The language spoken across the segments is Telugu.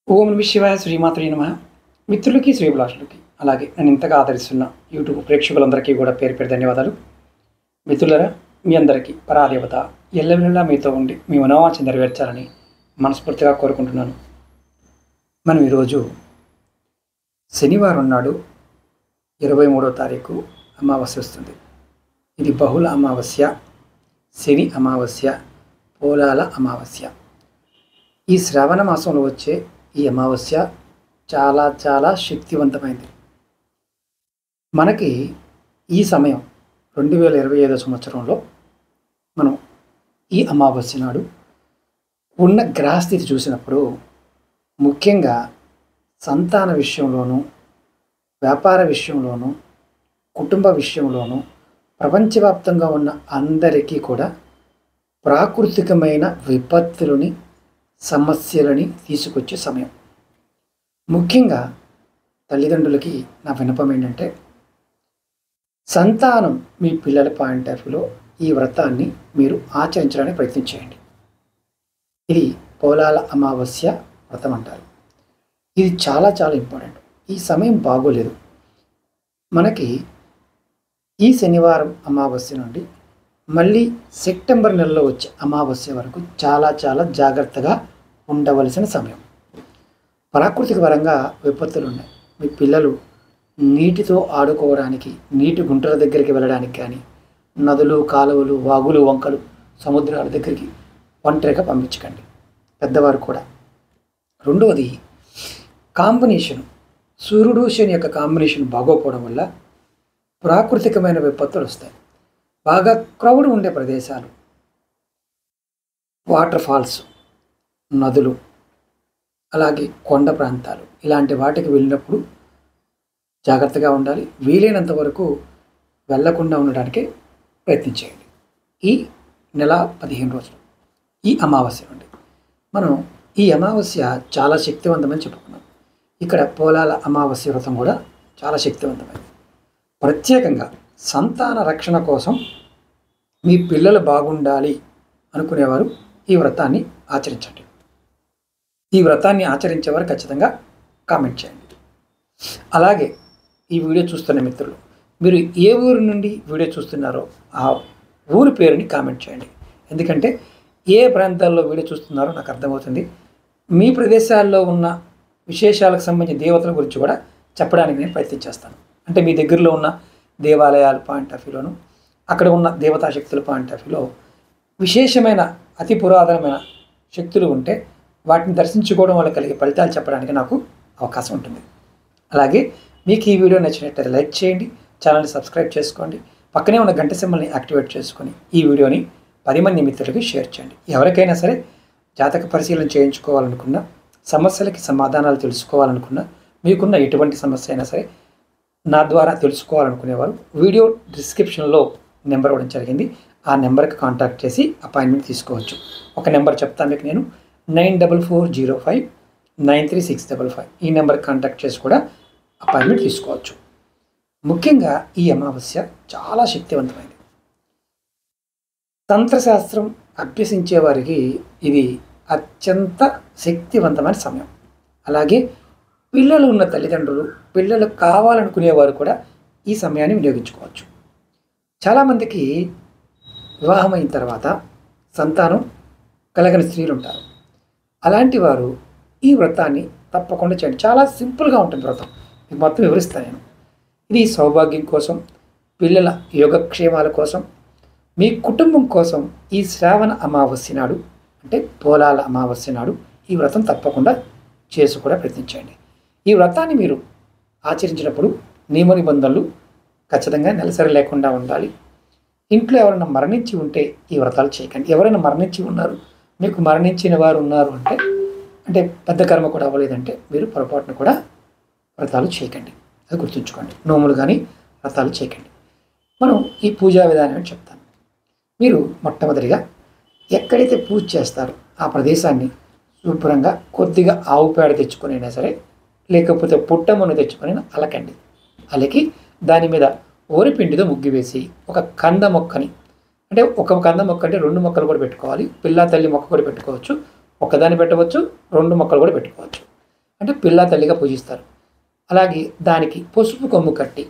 ఓం నమః శివాయ శ్రీమాత్రే నమః. మిత్రులకి శ్రీభిలాషులకి అలాగే నన్ను ఇంతగా ఆదరిస్తున్న యూట్యూబ్ ప్రేక్షకులందరికీ కూడా పేరు పేరు ధన్యవాదాలు. మిత్రులరా, మీ అందరికీ పరాదేవత ఎల్లవెల్లా మీతో ఉండి మీ మనోవాంఛ నెరవేర్చాలని మనస్ఫూర్తిగా కోరుకుంటున్నాను. మనం ఈరోజు శనివారం నాడు 23వ తారీఖు అమావాస్య వస్తుంది. ఇది బహుళ అమావాస్య, శని అమావాస్య, పోలాల అమావాస్య. ఈ శ్రావణ మాసంలో వచ్చే ఈ అమావాస్య చాలా చాలా శక్తివంతమైంది. మనకి ఈ సమయం 2025 సంవత్సరంలో మనం ఈ అమావాస్య నాడు ఉన్న గ్రహస్థితి చూసినప్పుడు ముఖ్యంగా సంతాన విషయంలోనూ, వ్యాపార విషయంలోనూ, కుటుంబ విషయంలోనూ ప్రపంచవ్యాప్తంగా ఉన్న అందరికీ కూడా ప్రాకృతికమైన విపత్తులని, సమస్యలని తీసుకొచ్చే సమయం. ముఖ్యంగా తల్లిదండ్రులకి నా విన్నపం ఏంటంటే, సంతానం మీ పిల్లల పాయింట్ ఆఫ్ వ్యూలో ఈ వ్రతాన్ని మీరు ఆచరించడానికి ప్రయత్నం చేయండి. ఇది పోలాల అమావాస్య వ్రతం అంటారు. ఇది చాలా చాలా ఇంపార్టెంట్. ఈ సమయం బాగోలేదు. మనకి ఈ శనివారం అమావాస్య నుండి మళ్ళీ సెప్టెంబర్ నెలలో వచ్చే అమావాస్య వరకు చాలా చాలా జాగ్రత్తగా ఉండవలసిన సమయం. ప్రాకృతిక పరంగా విపత్తులు ఉన్నాయి. మీ పిల్లలు నీటితో ఆడుకోవడానికి, నీటి గుంటల దగ్గరికి వెళ్ళడానికి కానీ, నదులు, కాలువలు, వాగులు, వంకలు, సముద్రాల దగ్గరికి ఒంటరిగా పంపించకండి, పెద్దవారు కూడా. రెండవది, కాంబినేషన్ సూర్యుడు శని యొక్క కాంబినేషన్ బాగోపోవడం వల్ల ప్రాకృతికమైన విపత్తులు వస్తాయి. బాగా క్రౌడ్ ఉండే ప్రదేశాలు, వాటర్ ఫాల్స్, నదులు, అలాగే కొండ ప్రాంతాలు, ఇలాంటి వాటికి వెళ్ళినప్పుడు జాగ్రత్తగా ఉండాలి. వీలైనంత వరకు వెళ్లకుండా ఉండడానికి ప్రయత్నించేయండి. ఈ నెల 15 రోజులు ఈ అమావాస్య నుండి మనం ఈ అమావాస్య చాలా శక్తివంతమని చెప్పుకున్నాం. ఇక్కడ పోలాల అమావాస్య వ్రతం కూడా చాలా శక్తివంతమైనది. ప్రత్యేకంగా సంతాన రక్షణ కోసం మీ పిల్లలు బాగుండాలి అనుకునేవారు ఈ వ్రతాన్ని ఆచరించండి. ఈ వ్రతాన్ని ఆచరించేవారు ఖచ్చితంగా కామెంట్ చేయండి. అలాగే ఈ వీడియో చూస్తున్న మిత్రులు, మీరు ఏ ఊరు నుండి వీడియో చూస్తున్నారో ఆ ఊరి పేరుని కామెంట్ చేయండి. ఎందుకంటే ఏ ప్రాంతాల్లో వీడియో చూస్తున్నారో నాకు అర్థమవుతుంది. మీ ప్రదేశాల్లో ఉన్న విశేషాలకు సంబంధించిన దేవతల గురించి కూడా చెప్పడానికి నేను ప్రయత్నం చేస్తాను. అంటే మీ దగ్గరలో ఉన్న దేవాలయాల పాయింట్ ఆఫ్ వ్యూలోను, అక్కడ ఉన్న దేవతా శక్తుల పాయింట్ ఆఫ్ వ్యూలో విశేషమైన అతి పురాతనమైన శక్తులు ఉంటే వాటిని దర్శించుకోవడం వల్ల కలిగే ఫలితాలు చెప్పడానికి నాకు అవకాశం ఉంటుంది. అలాగే మీకు ఈ వీడియో నచ్చినట్లయితే లైక్ చేయండి, ఛానల్ని సబ్స్క్రైబ్ చేసుకోండి, పక్కనే ఉన్న గంట సింబల్ని యాక్టివేట్ చేసుకొని ఈ వీడియోని 10 మంది మిత్రులకి షేర్ చేయండి. ఎవరికైనా సరే జాతక పరిశీలన చేయించుకోవాలనుకున్నా, సమస్యలకి సమాధానాలు తెలుసుకోవాలనుకున్నా, మీకున్న ఎటువంటి సమస్య అయినా సరే నా ద్వారా తెలుసుకోవాలనుకునేవారు వీడియో డిస్క్రిప్షన్లో నెంబర్ ఇవ్వడం జరిగింది. ఆ నెంబర్కి కాంటాక్ట్ చేసి అపాయింట్మెంట్ తీసుకోవచ్చు. ఒక నెంబర్ చెప్తాను మీకు నేను, 9440593655. ఈ నెంబర్కి కాంటాక్ట్ చేసి కూడా అపాయింట్మెంట్ తీసుకోవచ్చు. ముఖ్యంగా ఈ అమావాస్య చాలా శక్తివంతమైనది. తంత్రశాస్త్రం అభ్యసించే వారికి ఇది అత్యంత శక్తివంతమైన సమయం. అలాగే పిల్లలు ఉన్న తల్లిదండ్రులు, పిల్లలు కావాలనుకునేవారు కూడా ఈ సమయాన్ని వినియోగించుకోవచ్చు. చాలామందికి వివాహం అయిన తర్వాత సంతానం కలగని స్త్రీలు ఉంటారు. అలాంటి వారు ఈ వ్రతాన్ని తప్పకుండా చేయండి. చాలా సింపుల్గా ఉంటుంది వ్రతం. మీకు మొత్తం వివరిస్తాను నేను. ఇది సౌభాగ్యం కోసం, పిల్లల యోగక్షేమాల కోసం, మీ కుటుంబం కోసం ఈ శ్రావణ అమావాస్య నాడు, అంటే పోలాల అమావాస్య నాడు ఈ వ్రతం తప్పకుండా చేసి కూడా ప్రయత్నించండి. ఈ వ్రతాన్ని మీరు ఆచరించినప్పుడు నియమ నిబంధనలు ఖచ్చితంగా నెలసరి లేకుండా ఉండాలి. ఇంట్లో ఎవరైనా మరణించి ఉంటే ఈ వ్రతాలు చేయకండి. ఎవరైనా మరణించి ఉన్నారు, మీకు మరణించిన వారు ఉన్నారు అంటే పెద్ద కర్మ కూడా అవ్వలేదంటే మీరు పొరపాటున కూడా వ్రతాలు చేయకండి. అది గుర్తుంచుకోండి. నోములు కానీ వ్రతాలు చేయకండి. మనం ఈ పూజా విధానం అని చెప్తాను. మీరు మొట్టమొదటిగా ఎక్కడైతే పూజ చేస్తారో ఆ ప్రదేశాన్ని శుభ్రంగా కొద్దిగా ఆవు పేడ తెచ్చుకొని అయినా సరే, లేకపోతే పుట్టమును తెచ్చుకొని అలకండి. అలకి దాని మీద ఓరిపిండితో ముగ్గు వేసి ఒక కంద మొక్కని, అంటే ఒక కంద మొక్క అంటే 2 మొక్కలు కూడా పెట్టుకోవాలి. పిల్ల తల్లి మొక్క కూడా పెట్టుకోవచ్చు. ఒకదాన్ని పెట్టవచ్చు, 2 మొక్కలు కూడా పెట్టుకోవచ్చు. అంటే పిల్ల తల్లిగా పూజిస్తారు. అలాగే దానికి పసుపు కొమ్ము కట్టి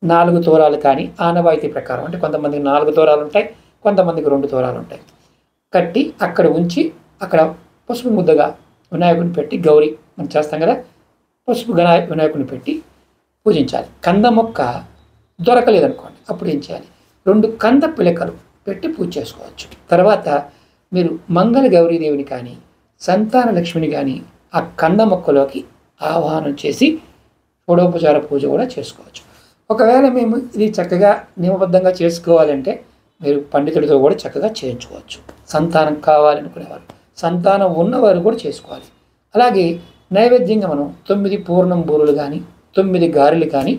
4 తోరాలు కానీ ఆనవాయితీ ప్రకారం, అంటే కొంతమందికి 4 తోరాలు ఉంటాయి, కొంతమందికి 2 తోరాలు ఉంటాయి, కట్టి అక్కడ ఉంచి అక్కడ పసుపు ముద్దగా వినాయకుడిని పెట్టి గౌరీ మనం చేస్తాం కదా, పసుపు వినాయకుడిని పెట్టి పూజించాలి. కంద మొక్క దొరకలేదనుకోండి, అప్పుడు ఏం చేయాలి? 2 కంద పిలకలు పెట్టి పూజ చేసుకోవచ్చు. తర్వాత మీరు మంగళ గౌరీదేవిని కానీ సంతాన లక్ష్మిని కానీ ఆ కంద మొక్కలోకి ఆహ్వానం చేసి షోడోపచార పూజ కూడా చేసుకోవచ్చు. ఒకవేళ మేము ఇది చక్కగా నియమబద్ధంగా చేసుకోవాలంటే మీరు పండితుడితో కూడా చక్కగా చేయించుకోవచ్చు. సంతానం కావాలనుకునేవారు, సంతానం ఉన్నవారు కూడా చేసుకోవాలి. అలాగే నైవేద్యంగా మనం 9 పూర్ణం బూరులు కానీ 9 గారెలు కానీ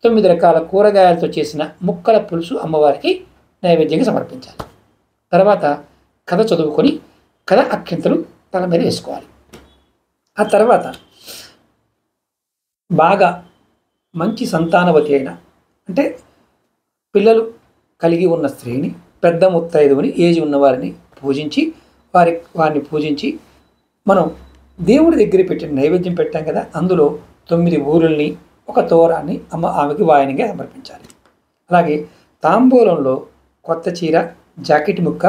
9 రకాల కూరగాయలతో చేసిన ముక్కల పులుసు అమ్మవారికి నైవేద్యంగా సమర్పించాలి. తర్వాత కథ చదువుకొని కథ అక్షింతలు తల మీద వేసుకోవాలి. ఆ తర్వాత బాగా మంచి సంతానవతి అయిన, అంటే పిల్లలు కలిగి ఉన్న స్త్రీని, పెద్ద ముత్తైదువుని, ఏజ్ ఉన్నవారిని పూజించి వారిని పూజించి మనం దేవుడి దగ్గర పెట్టిన నైవేద్యం పెట్టాం కదా, అందులో 9 ఊరుల్ని 1 తోరాన్ని ఆమెకి వాయనంగా సమర్పించాలి. అలాగే తాంబూలంలో కొత్త చీర, జాకెట్ ముక్క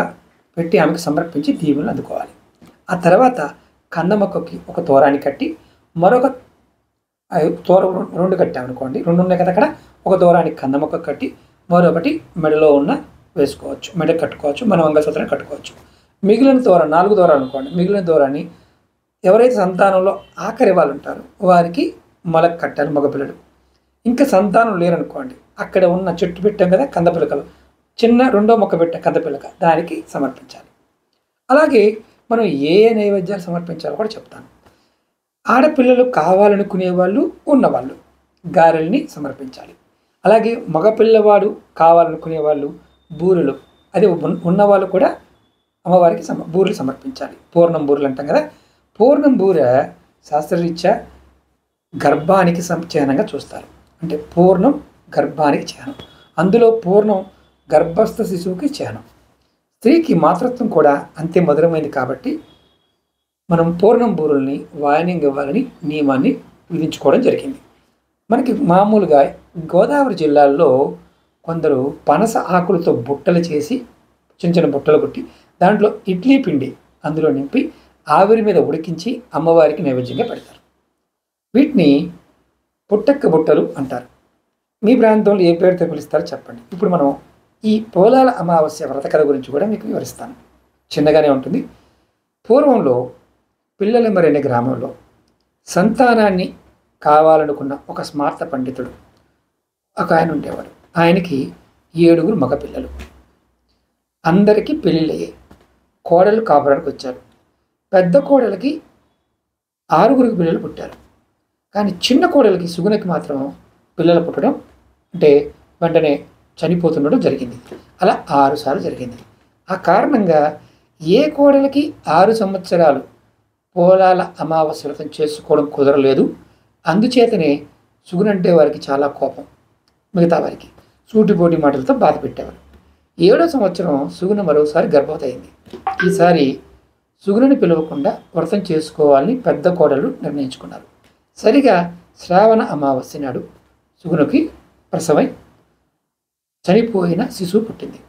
పెట్టి ఆమెకు సమర్పించి దీవులను అందుకోవాలి. ఆ తర్వాత కంద మొక్కకి 1 తోరాన్ని కట్టి మరొక తోర 2 కట్టామనుకోండి, 2 ఉన్నాయి కదా అక్కడ, 1 తోరానికి కంద మొక్క కట్టి మరొకటి మెడలో ఉన్న వేసుకోవచ్చు, మెడ కట్టుకోవచ్చు, మన మంగళసూత్రాన్ని కట్టుకోవచ్చు. మిగిలిన తోర 4 తోరాలు అనుకోండి, మిగిలిన తోరాన్ని ఎవరైతే సంతానంలో ఆఖరి వాళ్ళు ఉంటారో వారికి మొలకు కట్టాలి మగపిల్లలు. ఇంకా సంతానం లేరనుకోండి, అక్కడ ఉన్న చెట్టు పెట్టాం కదా కందపిలకలు, చిన్న 2వ మొక్క పెట్టాం కందపిలక, దానికి సమర్పించాలి. అలాగే మనం ఏ నైవేద్యాలు సమర్పించాలో కూడా చెప్తాను. ఆడపిల్లలు కావాలనుకునే వాళ్ళు, ఉన్నవాళ్ళు గారెల్ని సమర్పించాలి. అలాగే మగపిల్లవాడు కావాలనుకునే వాళ్ళు బూరెలు, అదే ఉన్నవాళ్ళు కూడా అమ్మవారికి బూరెలు సమర్పించాలి. పూర్ణం బూరెలు అంటాం కదా, పూర్ణం బూర శాస్త్రరీత్యా గర్భానికి చిహ్నంగా చూస్తారు. అంటే పూర్ణం గర్భానికి చిహ్నం, అందులో పూర్ణం గర్భస్థ శిశువుకి చిహ్నం. స్త్రీకి మాతృత్వం కూడా అంతే మధురమైంది కాబట్టి మనం పూర్ణం బూరుల్ని వాయనంగా ఇవ్వాలని నియమాన్ని విధించుకోవడం జరిగింది. మనకి మామూలుగా గోదావరి జిల్లాల్లో కొందరు పనస ఆకులతో బుట్టలు చేసి చిన్న చిన్న బుట్టలు కొట్టి దాంట్లో ఇడ్లీ పిండి అందులో నింపి ఆవిరి మీద ఉడికించి అమ్మవారికి నైవేద్యంగా పెడతారు. వీటిని పుట్టక్క బుట్టలు అంటారు. మీ ప్రాంతంలో ఏ పేరుతో పిలుస్తారో చెప్పండి. ఇప్పుడు మనం ఈ పోలాల అమావాస్య వ్రత కథ గురించి కూడా మీకు వివరిస్తాను. చిన్నగానే ఉంటుంది. పూర్వంలో పిల్లలెమ్మరి అనే గ్రామంలో సంతానాన్ని కావాలనుకున్న ఒక స్మార్త పండితుడు ఒక ఆయన ఉండేవాడు. ఆయనకి 7 మగపిల్లలు. అందరికీ పెళ్ళిళ్ళయ్యాయి. కోడలు కాపురానికి వచ్చారు. పెద్ద కోడలకి 6 పిల్లలు పుట్టారు. కానీ చిన్న కోడలకి సుగుణకి మాత్రం పిల్లలు పుట్టడం అంటే వెంటనే చనిపోతుండడం జరిగింది. అలా 6 సార్లు జరిగింది. ఆ కారణంగా ఏ కోడలకి 6 సంవత్సరాలు పోలాల అమావాస్య వ్రతం చేసుకోవడం కుదరలేదు. అందుచేతనే సుగునంటే వారికి చాలా కోపం, మిగతా వారికి సూటిపోటి మాటలతో బాధ పెట్టేవారు. 7వ సంవత్సరం సుగుణ మరోసారి గర్భవతి అయింది. ఈసారి సుగుణని పిలవకుండా వ్రతం చేసుకోవాలని పెద్ద కోడలు నిర్ణయించుకున్నారు. సరిగా శ్రావణ అమావాస్య నాడు సుగుణకి ప్రసవై చనిపోయిన శిశువు పుట్టింది.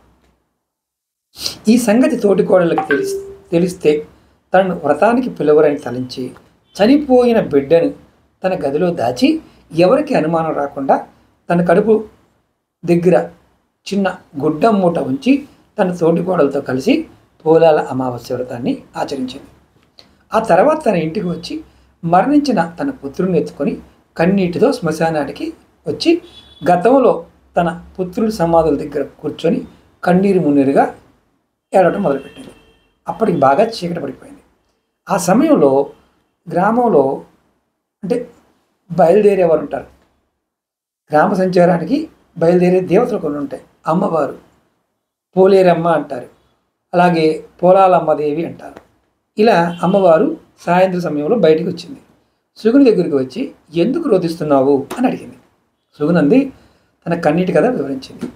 ఈ సంగతి తోటి కోడళ్ళకి తెలిస్తే తనను వ్రతానికి పిలవరని తలంచి చనిపోయిన బిడ్డను తన గదిలో దాచి ఎవరికి అనుమానం రాకుండా తన కడుపు దగ్గర చిన్న గుడ్డ మూట ఉంచి తన తోటి కోడలతో కలిసి పోలాల అమావాస్య వ్రతాన్ని ఆచరించింది. ఆ తర్వాత తన ఇంటికి వచ్చి మరణించిన తన పుత్రుని ఎత్తుకొని కన్నీటితో శ్మశానానికి వచ్చి గతంలో తన పుత్రుల సమాధుల దగ్గర కూర్చొని కన్నీరు మున్నీరుగా ఏడవడం మొదలుపెట్టింది. అప్పటికి బాగా చీకటి పడిపోయింది. ఆ సమయంలో గ్రామంలో అంటే బయలుదేరేవారు ఉంటారు. గ్రామ సంచారానికి బయలుదేరే దేవతలు కొన్ని ఉంటాయి. అమ్మవారు పోలేరమ్మ అంటారు, అలాగే పోలాలమ్మదేవి అంటారు. ఇలా అమ్మవారు సాయంత్రం సమయంలో బయటికి వచ్చింది. సుగుని దగ్గరికి వచ్చి ఎందుకు రోధిస్తున్నావు అని అడిగింది. సుగునంది తన కన్నీటి కథ వివరించింది.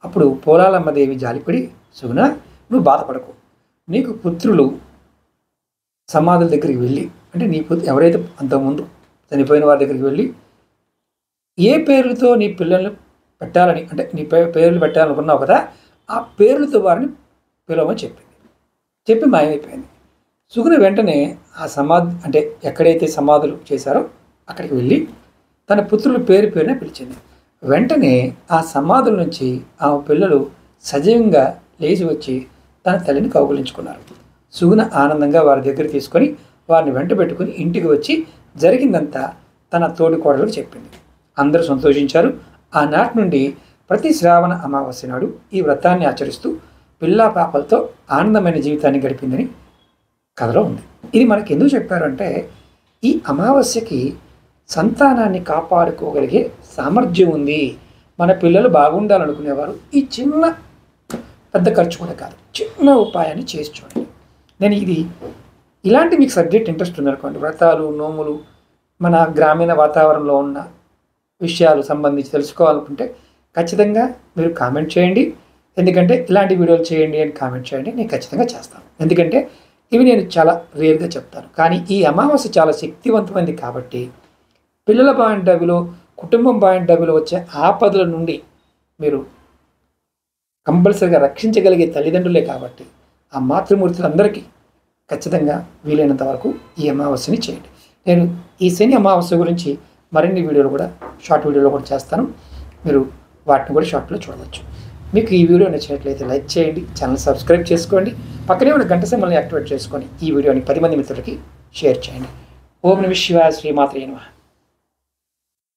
అప్పుడు పోలాలమ్మదేవి జాలిపడి, సుగుణ నువ్వు బాధపడకు, నీకు పుత్రులు సమాధుల దగ్గరికి వెళ్ళి అంటే నీ ఎవరైతే అంతకుముందు చనిపోయిన వారి దగ్గరికి వెళ్ళి ఏ పేర్లతో నీ పిల్లల్ని పెట్టాలని, అంటే నీ పేర్లు పెట్టాలనుకున్నావు కదా, ఆ పేర్లతో వారిని పిలవమని చెప్పి మాయమైపోయింది. సుగుణ వెంటనే ఆ సమాధి, అంటే ఎక్కడైతే సమాధులు చేశారో అక్కడికి వెళ్ళి తన పుత్రుల పేరునే పిలిచింది. వెంటనే ఆ సమాధుల నుంచి ఆ పిల్లలు సజీవంగా లేచి వచ్చి తన తల్లిని కౌగులించుకున్నారు. సుగుణ ఆనందంగా వారి దగ్గర తీసుకొని వారిని వెంట పెట్టుకుని ఇంటికి వచ్చి జరిగిందంతా తన తోడి కోడలకు చెప్పింది. అందరూ సంతోషించారు. ఆనాటి నుండి ప్రతి శ్రావణ అమావాస్య నాడు ఈ వ్రతాన్ని ఆచరిస్తూ పిల్లా పాపలతో ఆనందమైన జీవితాన్ని గడిపిందని కథలో ఉంది. ఇది మనకి ఎందుకు చెప్పారంటే, ఈ అమావాస్యకి సంతానాన్ని కాపాడుకోగలిగే సామర్థ్యం ఉంది. మన పిల్లలు బాగుండాలనుకునేవారు ఈ చిన్న పెద్ద ఖర్చు కూడా కాదు, చిన్న ఉపాయాన్ని చేసి చూడండి. నేను ఇలాంటి మీకు సబ్జెక్ట్ ఇంట్రెస్ట్ ఉందనుకోండి, వ్రతాలు, నోములు, మన గ్రామీణ వాతావరణంలో ఉన్న విషయాలు సంబంధించి తెలుసుకోవాలనుకుంటే ఖచ్చితంగా మీరు కామెంట్ చేయండి. ఎందుకంటే ఇలాంటి వీడియోలు చేయండి అని కామెంట్ చేయండి, నేను ఖచ్చితంగా చేస్తాను. ఎందుకంటే ఇవి నేను చాలా రేర్గా చెప్తాను. కానీ ఈ అమావాస్య చాలా శక్తివంతమైంది కాబట్టి పిల్లల పాయింట్ ఆఫ్ వ్యూలో, కుటుంబం పాయింట్ ఆఫ్ వ్యూలో వచ్చే ఆపదల నుండి మీరు కంపల్సరిగా రక్షించగలిగే తల్లిదండ్రులే కాబట్టి ఆ మాతృమూర్తులందరికీ ఖచ్చితంగా వీలైనంత వరకు ఈ అమావాస్యని చేయండి. నేను ఈ శని అమావాస్య గురించి మరిన్ని వీడియోలు కూడా, షార్ట్ వీడియోలో కూడా చేస్తాను. మీరు వాటిని కూడా షార్ట్లో చూడవచ్చు. మీకు ఈ వీడియో నచ్చినట్లయితే లైక్ చేయండి, ఛానల్ సబ్స్క్రైబ్ చేసుకోండి, పక్కనే ఉన్న గంట సింబల్ని యాక్టివేట్ చేసుకొని ఈ వీడియోని 10 మంది మిత్రులకి షేర్ చేయండి. ఓం నమః శివాయ. శ్రీమాత్రే నమః.